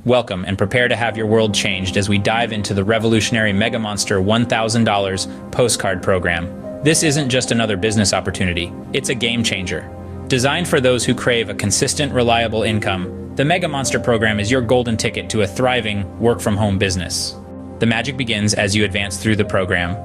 Welcome and prepare to have your world changed as we dive into the revolutionary Mega Monster $1,000 postcard program. This isn't just another business opportunity, it's a game changer. Designed for those who crave a consistent, reliable income, the Mega Monster program is your golden ticket to a thriving work-from-home business. The magic begins as you advance through the program.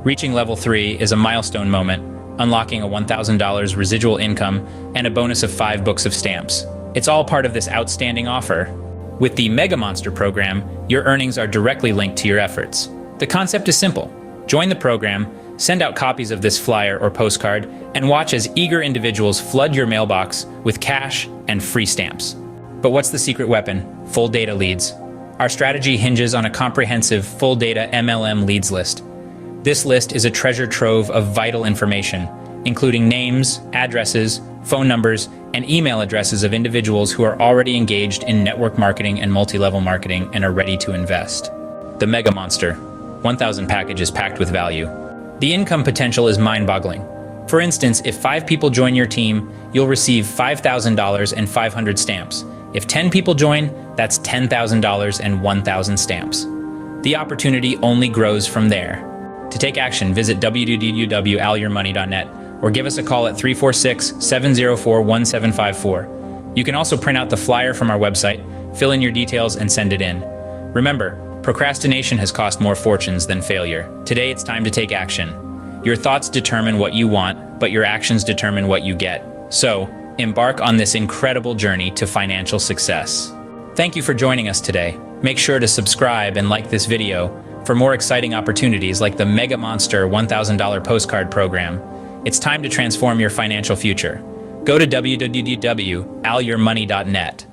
Reaching level 3 is a milestone moment, unlocking a $1,000 residual income and a bonus of 5 books of stamps. It's all part of this outstanding offer. With the Mega Monster program, your earnings are directly linked to your efforts. The concept is simple. Join the program, send out copies of this flyer or postcard, and watch as eager individuals flood your mailbox with cash and free stamps. But what's the secret weapon? Full data leads. Our strategy hinges on a comprehensive full data MLM leads list. This list is a treasure trove of vital information, including names, addresses, phone numbers, and email addresses of individuals who are already engaged in network marketing and multi-level marketing and are ready to invest. The Mega Monster, 1,000 packages packed with value. The income potential is mind-boggling. For instance, if 5 people join your team, you'll receive $5,000 and 500 stamps. If 10 people join, that's $10,000 and 1,000 stamps. The opportunity only grows from there. To take action, visit www.alyourmoney.net or give us a call at 346-704-1754. You can also print out the flyer from our website, fill in your details, and send it in. Remember, procrastination has cost more fortunes than failure. Today it's time to take action. Your thoughts determine what you want, but your actions determine what you get. So, embark on this incredible journey to financial success. Thank you for joining us today. Make sure to subscribe and like this video for more exciting opportunities like the Mega Monster $1,000 postcard program. It's time to transform your financial future. Go to www.alyourmoney.net.